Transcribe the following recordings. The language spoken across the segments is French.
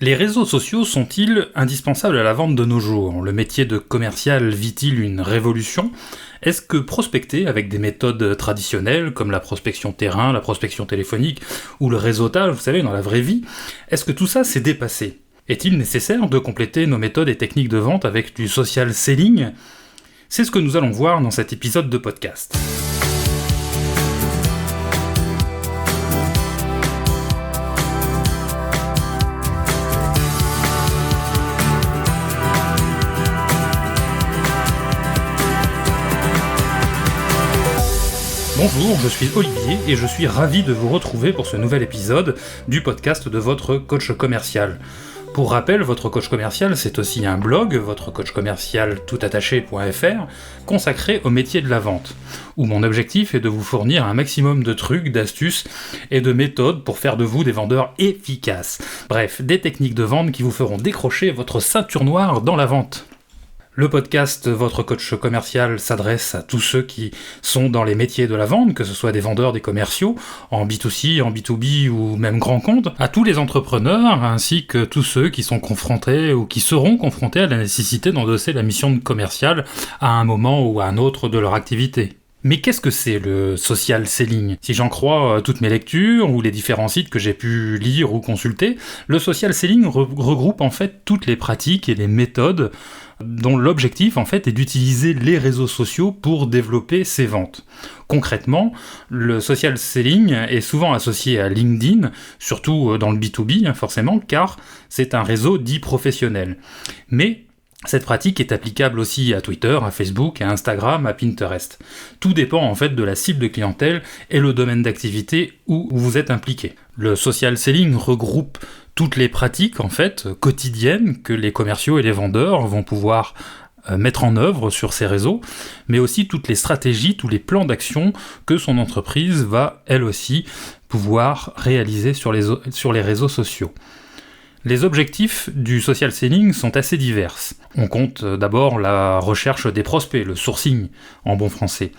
Les réseaux sociaux sont-ils indispensables à la vente de nos jours ? Le métier de commercial vit-il une révolution ? Est-ce que prospecter avec des méthodes traditionnelles comme la prospection terrain, la prospection téléphonique ou le réseautage, vous savez, dans la vraie vie, est-ce que tout ça s'est dépassé ? Est-il nécessaire de compléter nos méthodes et techniques de vente avec du social selling ? C'est ce que nous allons voir dans cet épisode de podcast. Bonjour, je suis Olivier et je suis ravi de vous retrouver pour ce nouvel épisode du podcast de votre coach commercial. Pour rappel, votre coach commercial, c'est aussi un blog, votrecoachcommercial toutattaché.fr, consacré au métier de la vente, où mon objectif est de vous fournir un maximum de trucs, d'astuces et de méthodes pour faire de vous des vendeurs efficaces. Bref, des techniques de vente qui vous feront décrocher votre ceinture noire dans la vente. Le podcast Votre Coach Commercial s'adresse à tous ceux qui sont dans les métiers de la vente, que ce soit des vendeurs, des commerciaux, en B2C, en B2B ou même grand compte, à tous les entrepreneurs, ainsi que tous ceux qui sont confrontés ou qui seront confrontés à la nécessité d'endosser la mission commerciale à un moment ou à un autre de leur activité. Mais qu'est-ce que c'est le social selling ? Si j'en crois toutes mes lectures ou les différents sites que j'ai pu lire ou consulter, le social selling regroupe en fait toutes les pratiques et les méthodes dont l'objectif en fait est d'utiliser les réseaux sociaux pour développer ses ventes. Concrètement, le social selling est souvent associé à LinkedIn, surtout dans le B2B forcément, car c'est un réseau dit professionnel. Mais cette pratique est applicable aussi à Twitter, à Facebook, à Instagram, à Pinterest. Tout dépend en fait de la cible de clientèle et le domaine d'activité où vous êtes impliqué. Le social selling regroupe toutes les pratiques en fait quotidiennes que les commerciaux et les vendeurs vont pouvoir mettre en œuvre sur ces réseaux, mais aussi toutes les stratégies, tous les plans d'action que son entreprise va elle aussi pouvoir réaliser sur les réseaux sociaux. Les objectifs du social selling sont assez divers. On compte d'abord la recherche des prospects, le sourcing en bon français.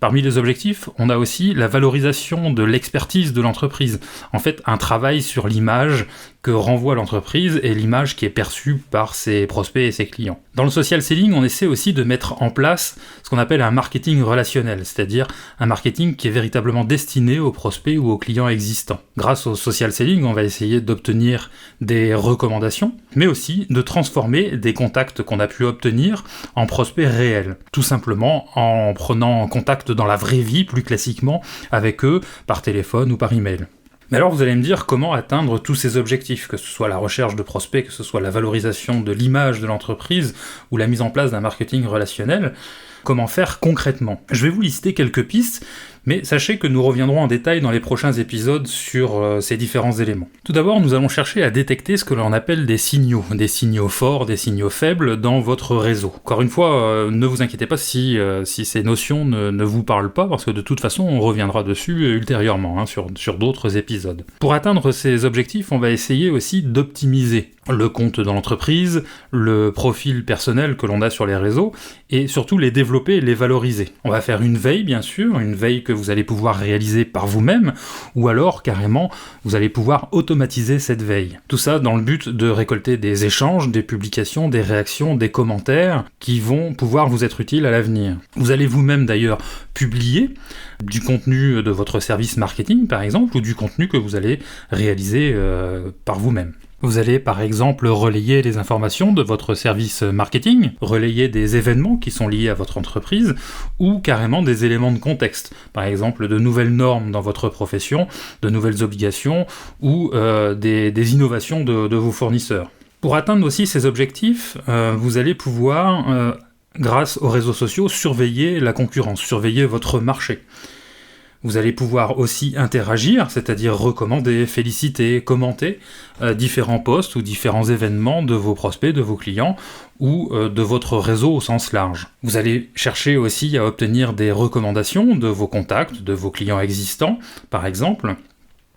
Parmi les objectifs, on a aussi la valorisation de l'expertise de l'entreprise. En fait, un travail sur l'image que renvoie l'entreprise et l'image qui est perçue par ses prospects et ses clients. Dans le social selling, on essaie aussi de mettre en place ce qu'on appelle un marketing relationnel, c'est-à-dire un marketing qui est véritablement destiné aux prospects ou aux clients existants. Grâce au social selling, on va essayer d'obtenir des recommandations, mais aussi de transformer des contacts qu'on a pu obtenir en prospects réels. Tout simplement en prenant contact dans la vraie vie, plus classiquement, avec eux, par téléphone ou par email. Mais alors vous allez me dire comment atteindre tous ces objectifs, que ce soit la recherche de prospects, que ce soit la valorisation de l'image de l'entreprise ou la mise en place d'un marketing relationnel. Comment faire concrètement ? Je vais vous lister quelques pistes, mais sachez que nous reviendrons en détail dans les prochains épisodes sur ces différents éléments. Tout d'abord, nous allons chercher à détecter ce que l'on appelle des signaux forts, des signaux faibles dans votre réseau. Encore une fois, ne vous inquiétez pas si ces notions ne vous parlent pas, parce que de toute façon, on reviendra dessus ultérieurement, sur d'autres épisodes. Pour atteindre ces objectifs, on va essayer aussi d'optimiser le compte dans l'entreprise, le profil personnel que l'on a sur les réseaux, et surtout les développer et les valoriser. On va faire une veille, bien sûr, une veille que vous allez pouvoir réaliser par vous-même, ou alors, carrément, vous allez pouvoir automatiser cette veille. Tout ça dans le but de récolter des échanges, des publications, des réactions, des commentaires, qui vont pouvoir vous être utiles à l'avenir. Vous allez vous-même, d'ailleurs, publier du contenu de votre service marketing, par exemple, ou du contenu que vous allez réaliser par vous-même. Vous allez par exemple relayer les informations de votre service marketing, relayer des événements qui sont liés à votre entreprise, ou carrément des éléments de contexte, par exemple de nouvelles normes dans votre profession, de nouvelles obligations, ou des innovations de vos fournisseurs. Pour atteindre aussi ces objectifs, vous allez pouvoir, grâce aux réseaux sociaux, surveiller la concurrence, surveiller votre marché. Vous allez pouvoir aussi interagir, c'est-à-dire recommander, féliciter, commenter différents posts ou différents événements de vos prospects, de vos clients ou de votre réseau au sens large. Vous allez chercher aussi à obtenir des recommandations de vos contacts, de vos clients existants, par exemple,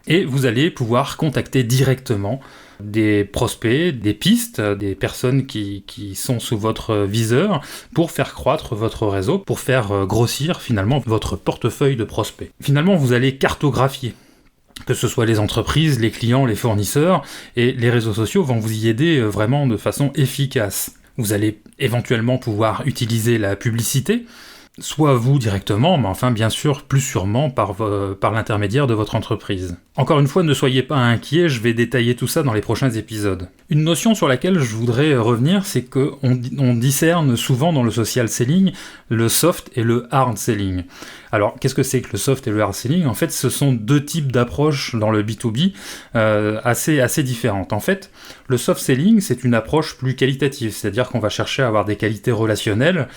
et vous allez pouvoir contacter directement des prospects, des pistes, des personnes qui sont sous votre viseur pour faire croître votre réseau, pour faire grossir finalement votre portefeuille de prospects. Finalement, vous allez cartographier que ce soit les entreprises, les clients, les fournisseurs, et les réseaux sociaux vont vous y aider vraiment de façon efficace. Vous allez éventuellement pouvoir utiliser la publicité, soit vous directement, mais enfin bien sûr, plus sûrement par l'intermédiaire de votre entreprise. Encore une fois, ne soyez pas inquiets, je vais détailler tout ça dans les prochains épisodes. Une notion sur laquelle je voudrais revenir, c'est qu'on discerne souvent dans le social selling le soft et le hard selling. Alors, qu'est-ce que c'est que le soft et le hard selling ? En fait, ce sont deux types d'approches dans le B2B assez différentes. En fait, le soft selling, c'est une approche plus qualitative, c'est-à-dire qu'on va chercher à avoir des qualités relationnelles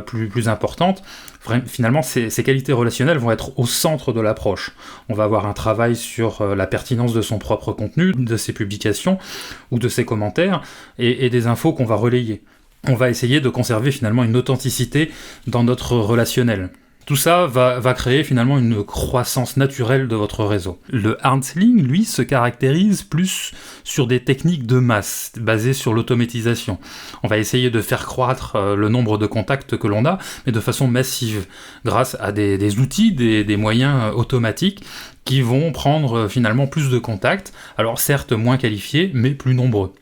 plus importantes. Finalement, ces qualités relationnelles vont être au centre de l'approche. On va avoir un travail sur la pertinence de son propre contenu, de ses publications ou de ses commentaires, et des infos qu'on va relayer. On va essayer de conserver finalement une authenticité dans notre relationnel. Tout ça va créer finalement une croissance naturelle de votre réseau. Le hard selling, lui, se caractérise plus sur des techniques de masse, basées sur l'automatisation. On va essayer de faire croître le nombre de contacts que l'on a, mais de façon massive, grâce à des outils, des moyens automatiques qui vont prendre finalement plus de contacts, alors certes moins qualifiés, mais plus nombreux.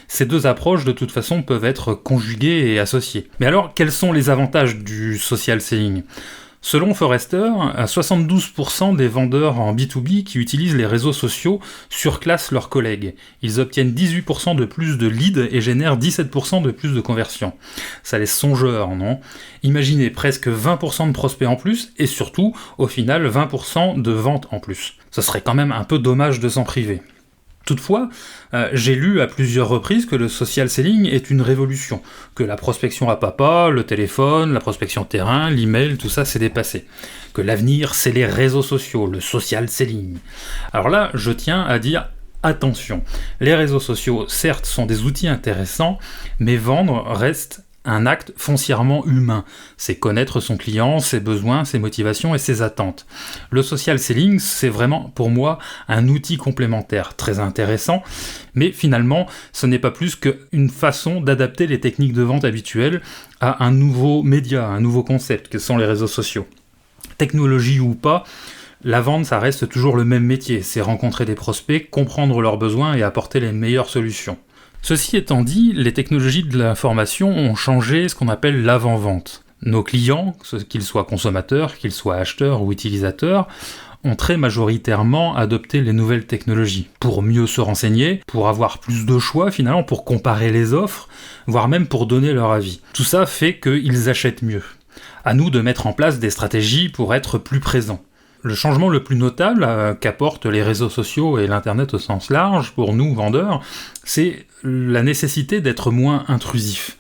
Ces deux approches, de toute façon, peuvent être conjuguées et associées. Mais alors, quels sont les avantages du social selling ? Selon Forrester, 72% des vendeurs en B2B qui utilisent les réseaux sociaux surclassent leurs collègues. Ils obtiennent 18% de plus de leads et génèrent 17% de plus de conversions. Ça laisse songeur, non ? Imaginez presque 20% de prospects en plus et surtout, au final, 20% de ventes en plus. Ce serait quand même un peu dommage de s'en priver. Toutefois, j'ai lu à plusieurs reprises que le social selling est une révolution, que la prospection à papa, le téléphone, la prospection terrain, l'email, tout ça c'est dépassé. Que l'avenir c'est les réseaux sociaux, le social selling. Alors là, je tiens à dire attention, les réseaux sociaux certes sont des outils intéressants, mais vendre reste un acte foncièrement humain, c'est connaître son client, ses besoins, ses motivations et ses attentes. Le social selling, c'est vraiment pour moi un outil complémentaire, très intéressant, mais finalement ce n'est pas plus qu'une façon d'adapter les techniques de vente habituelles à un nouveau média, un nouveau concept que sont les réseaux sociaux. Technologie ou pas, la vente ça reste toujours le même métier, c'est rencontrer des prospects, comprendre leurs besoins et apporter les meilleures solutions. Ceci étant dit, les technologies de l'information ont changé ce qu'on appelle l'avant-vente. Nos clients, qu'ils soient consommateurs, qu'ils soient acheteurs ou utilisateurs, ont très majoritairement adopté les nouvelles technologies pour mieux se renseigner, pour avoir plus de choix finalement, pour comparer les offres, voire même pour donner leur avis. Tout ça fait qu'ils achètent mieux. À nous de mettre en place des stratégies pour être plus présents. Le changement le plus notable qu'apportent les réseaux sociaux et l'Internet au sens large, pour nous, vendeurs, c'est la nécessité d'être moins intrusif.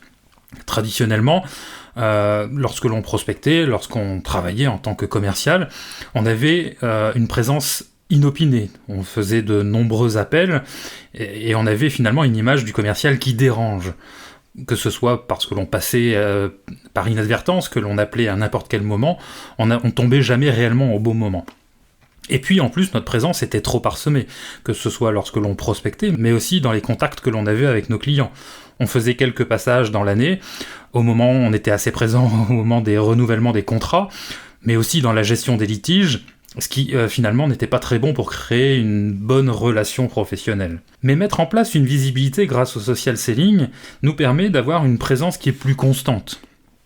Traditionnellement, lorsque l'on prospectait, lorsqu'on travaillait en tant que commercial, on avait une présence inopinée. On faisait de nombreux appels et on avait finalement une image du commercial qui dérange. Que ce soit parce que l'on passait par inadvertance, que l'on appelait à n'importe quel moment, on tombait jamais réellement au bon moment. Et puis en plus, notre présence était trop parsemée, que ce soit lorsque l'on prospectait, mais aussi dans les contacts que l'on avait avec nos clients. On faisait quelques passages dans l'année, au moment où on était assez présent au moment des renouvellements des contrats, mais aussi dans la gestion des litiges, ce qui finalement n'était pas très bon pour créer une bonne relation professionnelle. Mais mettre en place une visibilité grâce au social selling nous permet d'avoir une présence qui est plus constante.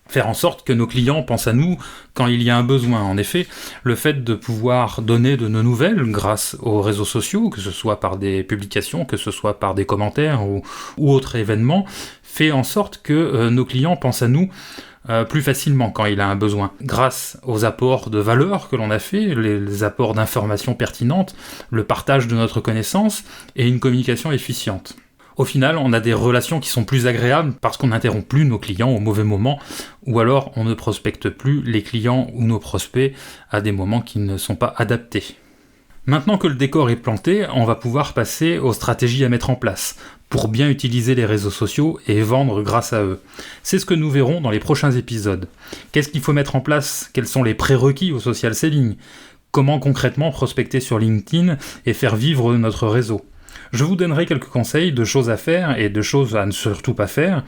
Faire en sorte que nos clients pensent à nous quand il y a un besoin. En effet, le fait de pouvoir donner de nos nouvelles grâce aux réseaux sociaux, que ce soit par des publications, que ce soit par des commentaires ou autres événements, fait en sorte que nos clients pensent à nous plus facilement quand il a un besoin. Grâce aux apports de valeur que l'on a fait, les apports d'informations pertinentes, le partage de notre connaissance et une communication efficiente. Au final, on a des relations qui sont plus agréables parce qu'on n'interrompt plus nos clients au mauvais moment, ou alors on ne prospecte plus les clients ou nos prospects à des moments qui ne sont pas adaptés. Maintenant que le décor est planté, on va pouvoir passer aux stratégies à mettre en place pour bien utiliser les réseaux sociaux et vendre grâce à eux. C'est ce que nous verrons dans les prochains épisodes. Qu'est-ce qu'il faut mettre en place ? Quels sont les prérequis au social selling ? Comment concrètement prospecter sur LinkedIn et faire vivre notre réseau ? Je vous donnerai quelques conseils de choses à faire et de choses à ne surtout pas faire.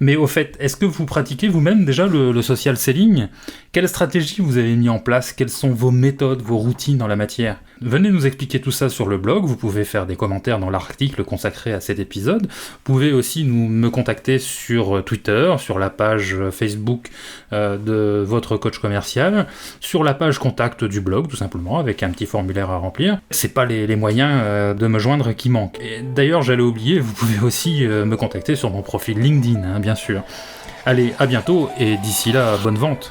Mais au fait, est-ce que vous pratiquez vous-même déjà le social selling ? Quelle stratégie vous avez mis en place ? Quelles sont vos méthodes, vos routines en la matière ? Venez nous expliquer tout ça sur le blog, vous pouvez faire des commentaires dans l'article consacré à cet épisode, vous pouvez aussi me contacter sur Twitter, sur la page Facebook de votre coach commercial, sur la page contact du blog tout simplement, avec un petit formulaire à remplir. C'est pas les moyens de me joindre qui manquent. Et d'ailleurs, j'allais oublier, vous pouvez aussi me contacter sur mon profil LinkedIn, bien sûr. Allez, à bientôt, et d'ici là, bonne vente.